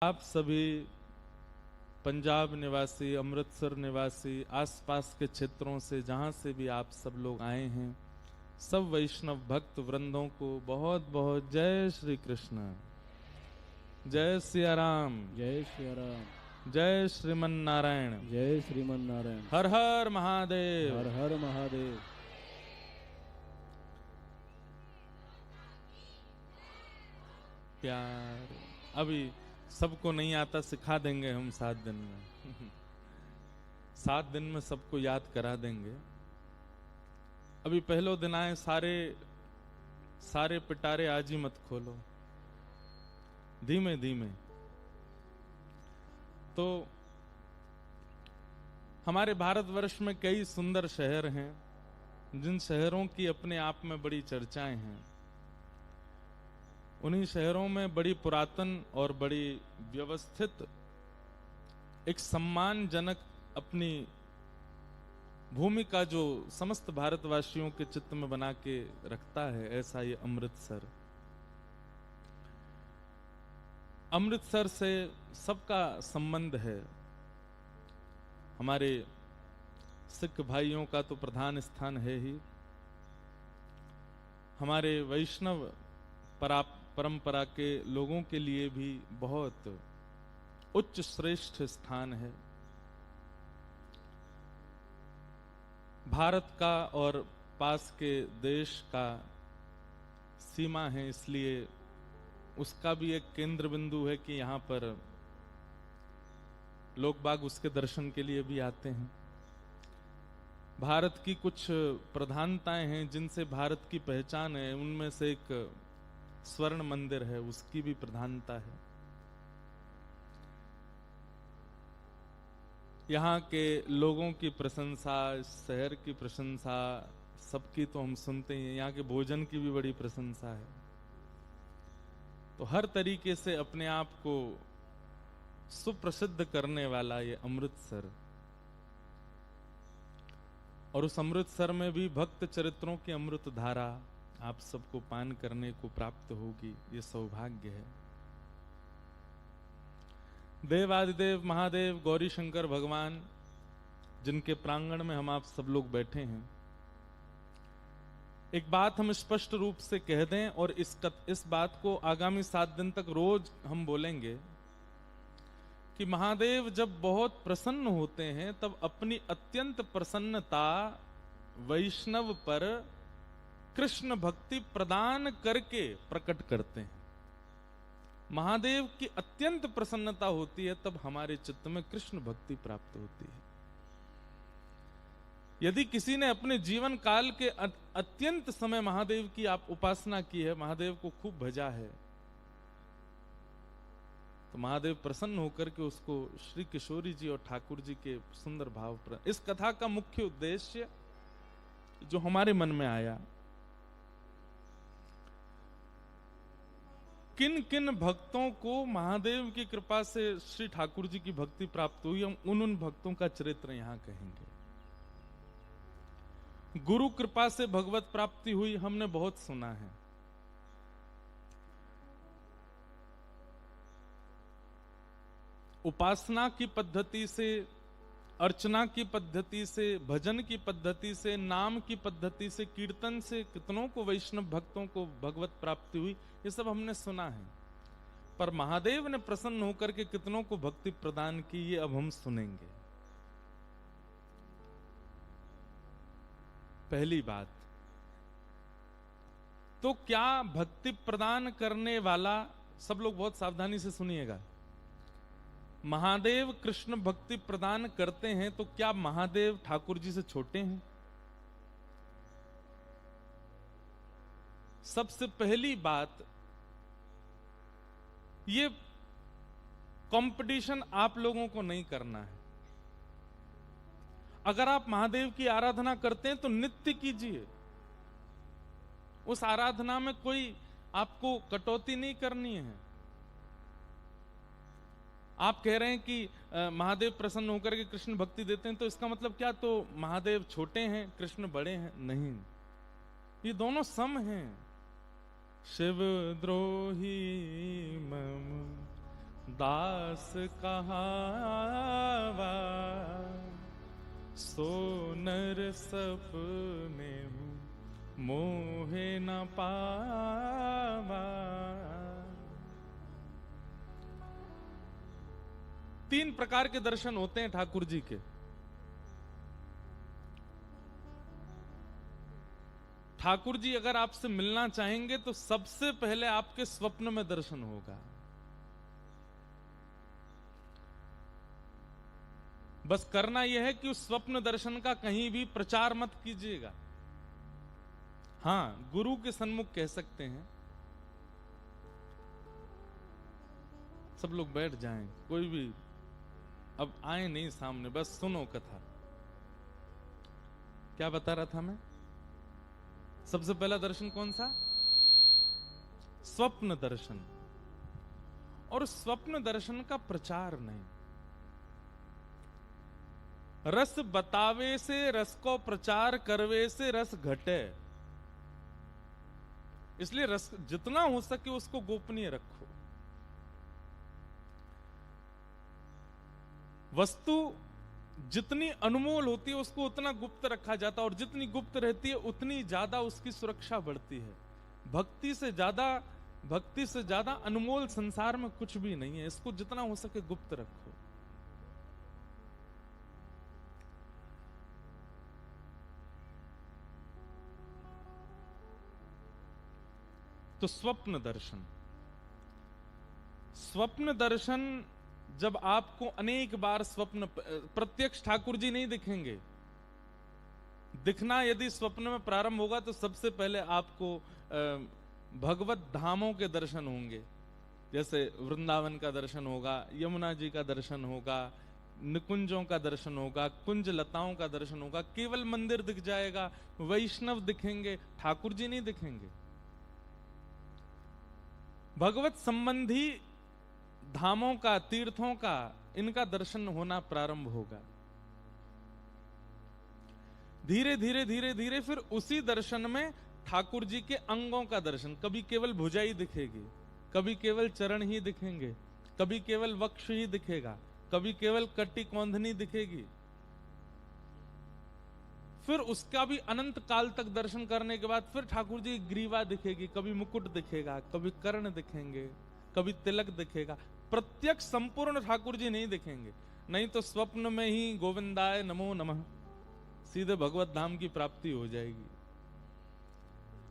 आप सभी पंजाब निवासी, अमृतसर निवासी, आसपास के क्षेत्रों से जहां से भी आप सब लोग आए हैं, सब वैष्णव भक्त वृंदों को बहुत बहुत जय श्री कृष्ण, जय सिया राम, जय श्री राम, जय श्रीमन नारायण, जय श्रीमन नारायण, हर हर महादेव। हर हर महादेव। प्यार अभी सबको नहीं आता, सिखा देंगे हम 7 दिन में 7 दिन में सबको याद करा देंगे। अभी पहलो दिन आए, सारे पिटारे आज ही मत खोलो, धीमे धीमे। तो हमारे भारतवर्ष में कई सुंदर शहर हैं, जिन शहरों की अपने आप में बड़ी चर्चाएं हैं। उन्हीं शहरों में बड़ी पुरातन और बड़ी व्यवस्थित, एक सम्मानजनक अपनी भूमिका जो समस्त भारतवासियों के चित्त में बना के रखता है, ऐसा ये अमृतसर। अमृतसर से सबका संबंध है। हमारे सिख भाइयों का तो प्रधान स्थान है ही, हमारे वैष्णव परंपरा के लोगों के लिए भी बहुत उच्च श्रेष्ठ स्थान है। भारत का और पास के देश का सीमा है, इसलिए उसका भी एक केंद्र बिंदु है कि यहाँ पर लोग बाग उसके दर्शन के लिए भी आते हैं। भारत की कुछ प्रधानताएं हैं जिनसे भारत की पहचान है, उनमें से एक स्वर्ण मंदिर है, उसकी भी प्रधानता है। यहाँ के लोगों की प्रशंसा, शहर की प्रशंसा, सबकी तो हम सुनते ही हैं। यहाँ के भोजन की भी बड़ी प्रशंसा है। तो हर तरीके से अपने आप को सुप्रसिद्ध करने वाला ये अमृतसर, और उस अमृतसर में भी भक्त चरित्रों की अमृत धारा आप सबको पान करने को प्राप्त होगी, ये सौभाग्य है। देवादिदेव महादेव गौरी शंकर भगवान, जिनके प्रांगण में हम आप सब लोग बैठे हैं, एक बात हम स्पष्ट रूप से कह दें, और इस बात को आगामी 7 दिन तक रोज हम बोलेंगे कि महादेव जब बहुत प्रसन्न होते हैं तब अपनी अत्यंत प्रसन्नता वैष्णव पर कृष्ण भक्ति प्रदान करके प्रकट करते हैं। महादेव की अत्यंत प्रसन्नता होती है तब हमारे चित्त में कृष्ण भक्ति प्राप्त होती है। यदि किसी ने अपने जीवन काल के अत्यंत समय महादेव की आप उपासना की है, महादेव को खूब भजा है, तो महादेव प्रसन्न होकर के उसको श्री किशोरी जी और ठाकुर जी के सुंदर भाव पर। इस कथा का मुख्य उद्देश्य जो हमारे मन में आया, किन किन भक्तों को महादेव की कृपा से श्री ठाकुर जी की भक्ति प्राप्त हुई, हम उन भक्तों का चरित्र यहां कहेंगे। गुरु कृपा से भगवत प्राप्ति हुई, हमने बहुत सुना है। उपासना की पद्धति से, अर्चना की पद्धति से, भजन की पद्धति से, नाम की पद्धति से, कीर्तन से कितनों को वैष्णव भक्तों को भगवत प्राप्ति हुई, ये सब हमने सुना है। पर महादेव ने प्रसन्न होकर के कितनों को भक्ति प्रदान की, ये अब हम सुनेंगे। पहली बात तो क्या भक्ति प्रदान करने वाला, सब लोग बहुत सावधानी से सुनिएगा, महादेव कृष्ण भक्ति प्रदान करते हैं तो क्या महादेव ठाकुर जी से छोटे हैं? सबसे पहली बात, ये कंपटीशन आप लोगों को नहीं करना है। अगर आप महादेव की आराधना करते हैं तो नित्य कीजिए, उस आराधना में कोई आपको कटौती नहीं करनी है। आप कह रहे हैं कि महादेव प्रसन्न होकर के कृष्ण भक्ति देते हैं, तो इसका मतलब क्या, तो महादेव छोटे हैं कृष्ण बड़े हैं? नहीं, ये दोनों सम हैं। शिव द्रोही मम दास कहावा, सो नर सपने मोहे न पावा। तीन प्रकार के दर्शन होते हैं ठाकुर जी के। ठाकुर जी अगर आपसे मिलना चाहेंगे तो सबसे पहले आपके स्वप्न में दर्शन होगा। बस करना यह है कि उस स्वप्न दर्शन का कहीं भी प्रचार मत कीजिएगा। हां, गुरु के सन्मुख कह सकते हैं। सब लोग बैठ जाएं, कोई भी अब आए नहीं सामने, बस सुनो कथा। क्या बता रहा था मैं? सबसे पहला दर्शन कौन सा? स्वप्न दर्शन। और स्वप्न दर्शन का प्रचार नहीं। रस बतावे से रस को प्रचार करवे से रस घटे। इसलिए रस जितना हो सके उसको गोपनीय रखो। वस्तु जितनी अनमोल होती है उसको उतना गुप्त रखा जाता है, और जितनी गुप्त रहती है उतनी ज्यादा उसकी सुरक्षा बढ़ती है। भक्ति से ज्यादा अनमोल संसार में कुछ भी नहीं है। इसको जितना हो सके गुप्त रखो। तो स्वप्न दर्शन जब आपको अनेक बार स्वप्न, प्रत्यक्ष ठाकुर जी नहीं दिखेंगे। दिखना यदि स्वप्न में प्रारंभ होगा तो सबसे पहले आपको भगवत धामों के दर्शन होंगे। जैसे वृंदावन का दर्शन होगा, यमुना जी का दर्शन होगा, निकुंजों का दर्शन होगा, कुंज लताओं का दर्शन होगा। केवल मंदिर दिख जाएगा, वैष्णव दिखेंगे, ठाकुर जी नहीं दिखेंगे। भगवत संबंधी धामों का, तीर्थों का, इनका दर्शन होना प्रारंभ होगा। धीरे धीरे धीरे धीरे फिर उसी दर्शन में ठाकुर जी के अंगों का दर्शन। कभी केवल भुजाई दिखेगी, कभी केवल चरण ही दिखेंगे, कभी केवल वक्ष ही दिखेगा, कभी केवल कट्टी कौंधनी दिखेगी। फिर उसका भी अनंत काल तक दर्शन करने के बाद फिर ठाकुर जी ग्रीवा दिखेगी, कभी मुकुट दिखेगा, कभी कर्ण दिखेंगे, कभी तिलक दिखेगा। प्रत्यक्ष संपूर्ण ठाकुर जी नहीं दिखेंगे। नहीं तो स्वप्न में ही गोविंदाय नमो नमः सीधे भगवत धाम की प्राप्ति हो जाएगी।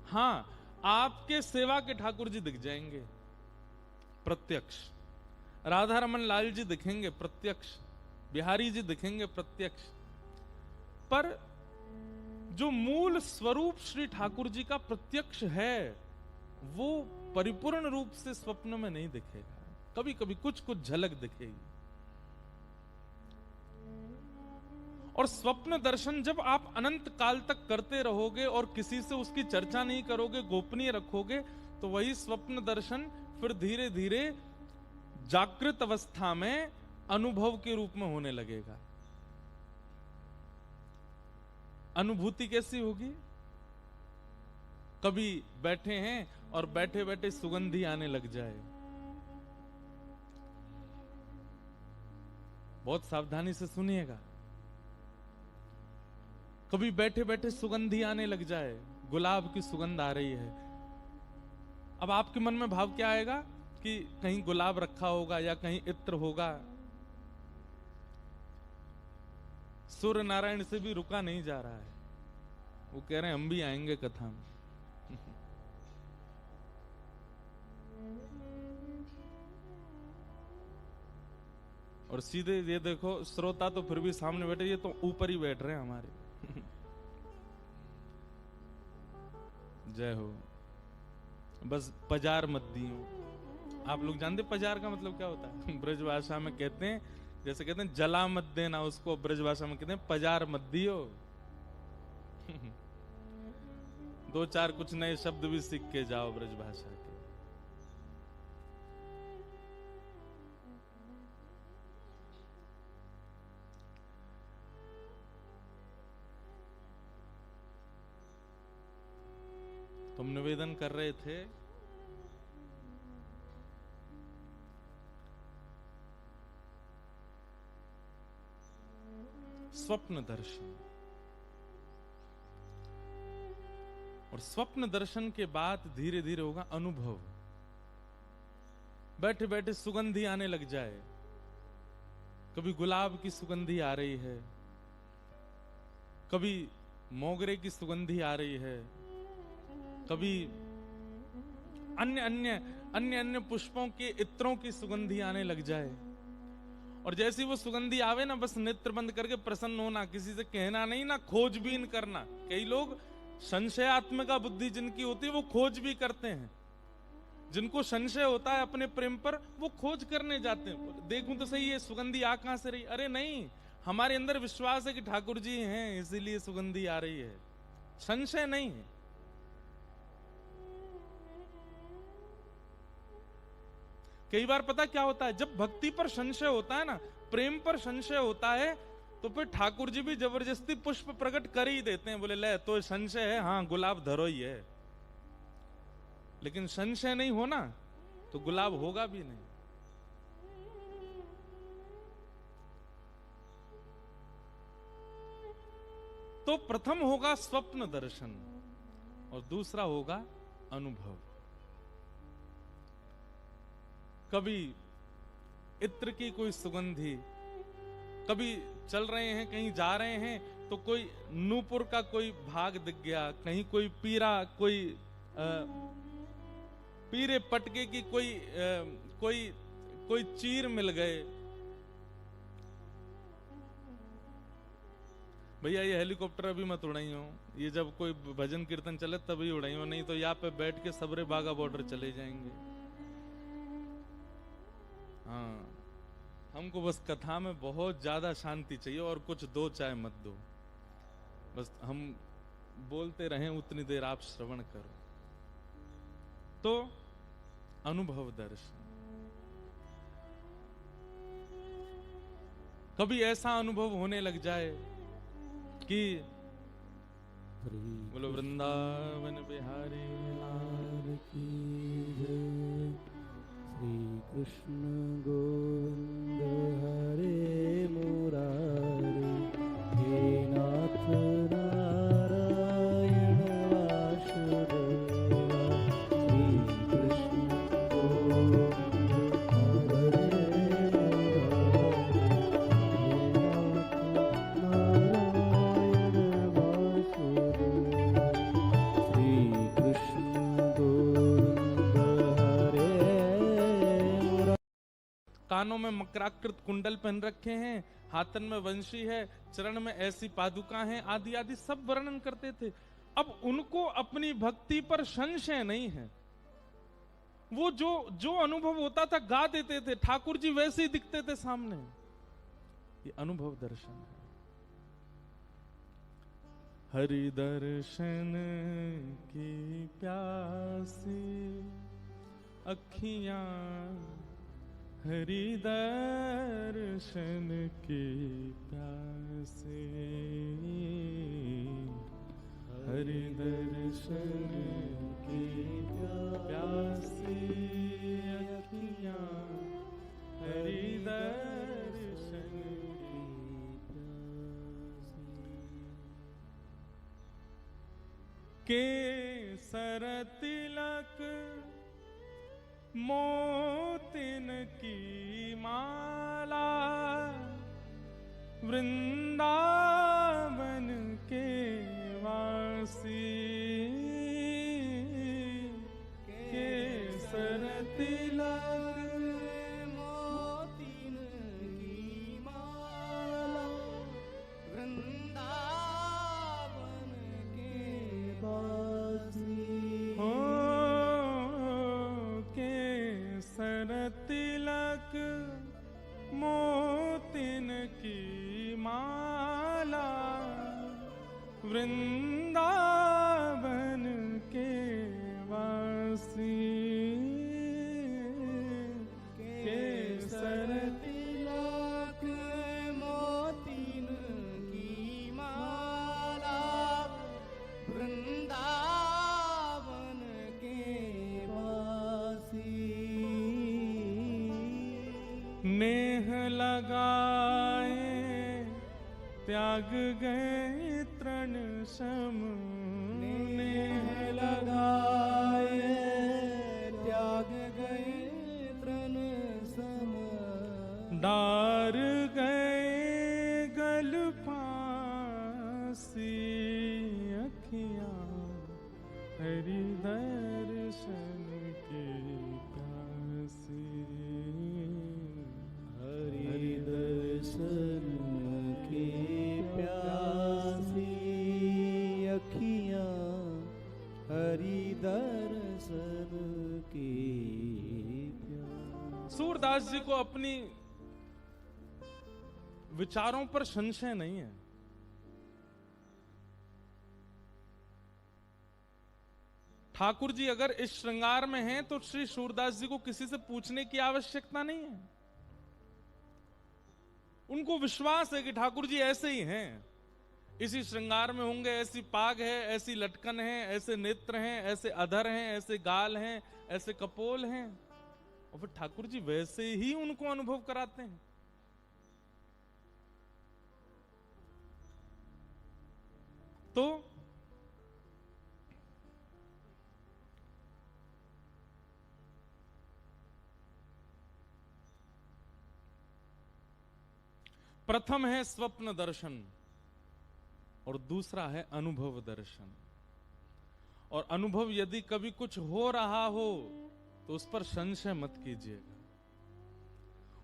हां, आपके सेवा के ठाकुर जी दिख जाएंगे प्रत्यक्ष। राधा रमन लाल जी दिखेंगे प्रत्यक्ष, बिहारी जी दिखेंगे प्रत्यक्ष। पर जो मूल स्वरूप श्री ठाकुर जी का प्रत्यक्ष है वो परिपूर्ण रूप से स्वप्न में नहीं दिखेगा। कभी कभी कुछ कुछ झलक दिखेगी। और स्वप्न दर्शन जब आप अनंत काल तक करते रहोगे और किसी से उसकी चर्चा नहीं करोगे, गोपनीय रखोगे, तो वही स्वप्न दर्शन फिर धीरे धीरे जागृत अवस्था में अनुभव के रूप में होने लगेगा। अनुभूति कैसी होगी? कभी बैठे हैं और बैठे बैठे सुगंधी आने लग जाए। बहुत सावधानी से सुनिएगा। कभी बैठे बैठे सुगंधी आने लग जाए, गुलाब की सुगंध आ रही है। अब आपके मन में भाव क्या आएगा कि कहीं गुलाब रखा होगा या कहीं इत्र होगा। सूर्य नारायण से भी रुका नहीं जा रहा है। वो कह रहे हैं हम भी आएंगे कथा में। और सीधे ये देखो, श्रोता तो फिर भी सामने बैठे, ये तो ऊपर ही बैठ रहे हैं हमारे। जय हो। बस पजार मत दियो। आप लोग जानते पजार का मतलब क्या होता है? ब्रज भाषा में कहते हैं, जैसे कहते हैं जला मत देना, उसको ब्रज भाषा में कहते हैं पजार मत दियो। दो चार कुछ नए शब्द भी सीख के जाओ ब्रज भाषा के। तुम निवेदन कर रहे थे स्वप्न दर्शन। और स्वप्न दर्शन के बाद धीरे धीरे होगा अनुभव। बैठे बैठे सुगंधी आने लग जाए, कभी गुलाब की सुगंधी आ रही है, कभी मोगरे की सुगंधी आ रही है, कभी अन्य अन्य अन्य अन्य पुष्पों के इत्रों की सुगंधी आने लग जाए। और जैसी वो सुगंधी आवे ना, बस नेत्र बंद करके प्रसन्न होना, किसी से कहना नहीं, ना खोजबीन करना। कई लोग संशयात्मिका बुद्धि जिनकी होती है वो खोज भी करते हैं। जिनको संशय होता है अपने प्रेम पर, वो खोज करने जाते हैं, देखूं तो सही ये सुगंधी आ कहां से रही। अरे नहीं, हमारे अंदर विश्वास है कि ठाकुर जी हैं, इसीलिए सुगंधी आ रही है, संशय नहीं है। कई बार पता क्या होता है, जब भक्ति पर संशय होता है ना, प्रेम पर संशय होता है, तो फिर ठाकुर जी भी जबरदस्ती पुष्प प्रकट कर ही देते हैं। बोले ले तो संशय है, हाँ गुलाब धरो ही है। लेकिन संशय नहीं होना तो गुलाब होगा भी नहीं। तो प्रथम होगा स्वप्न दर्शन और दूसरा होगा अनुभव। कभी इत्र की कोई सुगंधी, कभी चल रहे हैं कहीं जा रहे हैं तो कोई नूपुर का कोई भाग दिख गया, कहीं कोई पीरा, कोई पीरे पटके की कोई चीर मिल गए। भैया ये हेलीकॉप्टर अभी मत उड़ाई हो, ये जब कोई भजन कीर्तन चले तभी उड़ाई हो, नहीं तो यहाँ पे बैठ के सबरे बागा बॉर्डर चले जाएंगे। हाँ, हमको बस कथा में बहुत ज्यादा शांति चाहिए और कुछ दो चाय मत दो, बस हम बोलते रहें उतनी देर आप श्रवण करो। तो अनुभव दर्शन। कभी ऐसा अनुभव होने लग जाए कि बोलो वृंदावन बिहारी लाल की जय। श्री कृष्ण गोविंद हरे मुरारी, हे नाथ नारायण वासुदेवा। श्री कृष्ण गोविंद हरे मुरारी, हे नाथ नारायण वासुदेवा। श्री कृष्ण गोविंद हरे। कानों में मकराकृत कुंडल पहन रखे हैं, हाथन में वंशी है, चरण में ऐसी पादुका हैं, आदि आदि सब वर्णन करते थे। अब उनको अपनी भक्ति पर संशय नहीं है। वो जो अनुभव होता था गा देते थे, ठाकुर जी वैसे ही दिखते थे सामने। ये अनुभव दर्शन है। हरि दर्शन की प्यासी अखियां, हरि दर्शन की प्यासे, हरि दर्शन की प्यासी अखियां, हरि दर्शन की प्यासी। केसर तिलक मोतिन की माला, वृंदावन के वासी। केसर तिलक मोतिन की माला, वृंदावन के वासी। हो केसर तिलक मोतिन की माला, वृंदावन के वासी। केसर तिलक मोतिन की माला, वृंदावन के वासी। नेह लगाए त्याग गए तृण सम नेह लगाए त्याग गए तृण सम डार गए गल फांसी अखियां हरि दर्शन की प्यासी हरि दर्शन की प्यासी अखियां हरि दर्शन की प्यासी। सूरदास जी को अपनी विचारों पर संशय नहीं है। ठाकुर जी अगर इस श्रृंगार में हैं तो श्री सूरदास जी को किसी से पूछने की आवश्यकता नहीं है। उनको विश्वास है कि ठाकुर जी ऐसे ही हैं, इसी श्रृंगार में होंगे। ऐसी पाग है, ऐसी लटकन है, ऐसे नेत्र हैं, ऐसे अधर हैं, ऐसे गाल हैं, ऐसे कपोल हैं, और फिर ठाकुर जी वैसे ही उनको अनुभव कराते हैं। तो प्रथम है स्वप्न दर्शन और दूसरा है अनुभव दर्शन। और अनुभव यदि कभी कुछ हो रहा हो तो उस पर संशय मत कीजिएगा,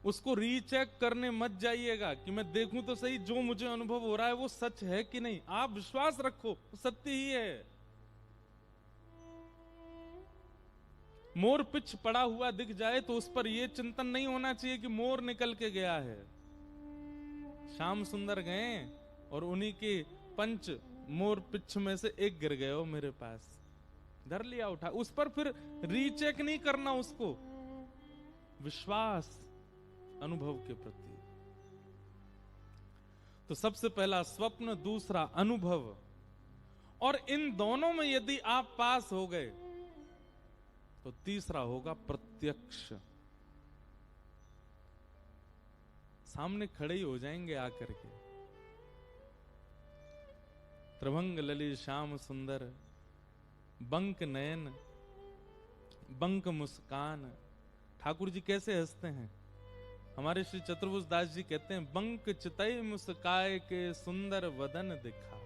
उसको रीचेक करने मत जाइएगा कि मैं देखूं तो सही जो मुझे अनुभव हो रहा है वो सच है कि नहीं। आप विश्वास रखो सत्य ही है। मोर पिछ पड़ा हुआ दिख जाए तो उस पर यह चिंतन नहीं होना चाहिए कि मोर निकल के गया है। श्याम सुंदर गए और उन्हीं के पंच मोर पिछ में से एक गिर गए हो मेरे पास, धर लिया उठा, उस पर फिर रीचेक नहीं करना, उसको विश्वास अनुभव के प्रति। तो सबसे पहला स्वप्न, दूसरा अनुभव, और इन दोनों में यदि आप पास हो गए तो तीसरा होगा प्रत्यक्ष। सामने खड़े ही हो जाएंगे आकर के। त्रिभंग ललित श्याम सुंदर, बंक नयन, बंक मुस्कान। ठाकुर जी कैसे हंसते हैं। हमारे श्री चतुर्भुज दास जी कहते हैं, बंक चितई मुस्काए के सुंदर वदन दिखाए।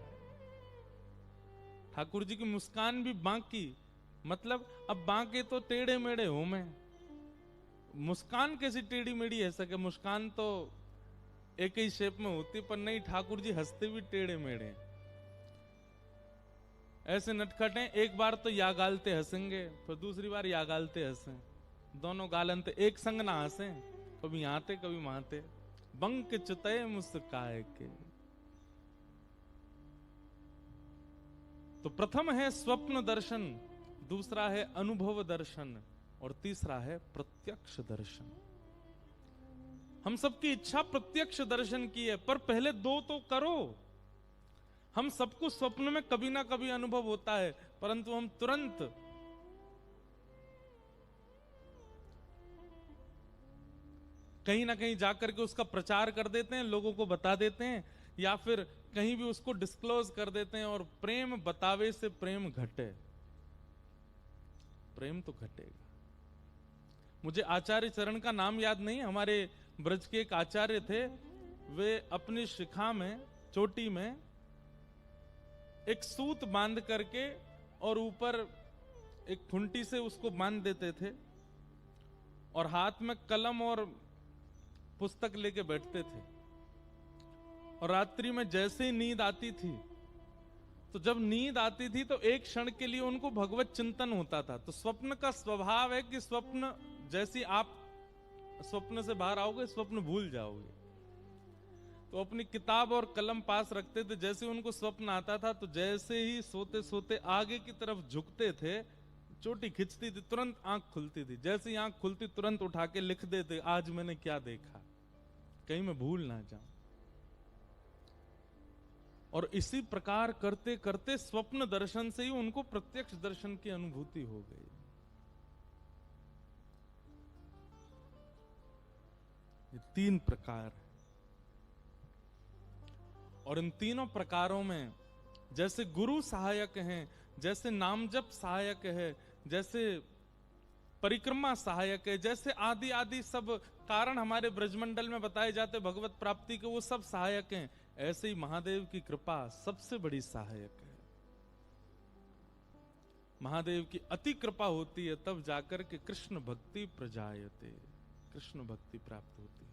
ठाकुर जी की मुस्कान भी बांकी, मतलब अब बांके तो टेढ़े मेढ़े हूं मैं, मुस्कान कैसी टेढ़ी मेढ़ी है सके। मुस्कान तो एक ही शेप में होती, पर नहीं, ठाकुर जी हंसते भी टेढ़े मेढ़े, ऐसे नटखटे। एक बार तो या गालते हंसेंगे, फिर दूसरी बार या गालते हंसे, दोनों गालनते एक संग ना हंसे, कभी यहाँ थे कभी वहां थे। बंक चितय मुस्काए के। तो प्रथम है स्वप्न दर्शन, दूसरा है अनुभव दर्शन, और तीसरा है प्रत्यक्ष दर्शन। हम सबकी इच्छा प्रत्यक्ष दर्शन की है, पर पहले दो तो करो। हम सबको स्वप्न में कभी ना कभी अनुभव होता है, परंतु हम तुरंत कहीं ना कहीं जाकर के उसका प्रचार कर देते हैं, लोगों को बता देते हैं, या फिर कहीं भी उसको डिस्क्लोज कर देते हैं। और प्रेम बतावे से प्रेम घटे, प्रेम तो घटेगा। मुझे आचार्य चरण का नाम याद नहीं, हमारे ब्रज के एक आचार्य थे, वे अपनी शिखा में, चोटी में एक सूत बांध करके और ऊपर एक खुंटी से उसको बांध देते थे, और हाथ में कलम और पुस्तक लेके बैठते थे। और रात्रि में जैसे ही नींद आती थी, तो जब नींद आती थी तो एक क्षण के लिए उनको भगवत चिंतन होता था। तो स्वप्न का स्वभाव है कि स्वप्न, जैसे आप स्वप्न से बाहर आओगे स्वप्न भूल जाओगे। तो अपनी किताब और कलम पास रखते थे, जैसे उनको स्वप्न आता था तो जैसे ही सोते सोते आगे की तरफ झुकते थे, चोटी खिंचती थी, तुरंत आंख खुलती थी। जैसे ही आंख खुलती तुरंत उठा के लिख देते, आज मैंने क्या देखा, कहीं मैं भूल ना जाऊं। और इसी प्रकार करते करते स्वप्न दर्शन से ही उनको प्रत्यक्ष दर्शन की अनुभूति हो गई। ये तीन प्रकार है। और इन तीनों प्रकारों में जैसे गुरु सहायक हैं, जैसे नामजप सहायक है, जैसे परिक्रमा सहायक है, जैसे आदि आदि सब कारण हमारे ब्रजमंडल में बताए जाते भगवत प्राप्ति के, वो सब सहायक हैं, ऐसे ही महादेव की कृपा सबसे बड़ी सहायक है। महादेव की अति कृपा होती है तब जाकर के कृष्ण भक्ति प्रजायते, कृष्ण भक्ति प्राप्त होती है।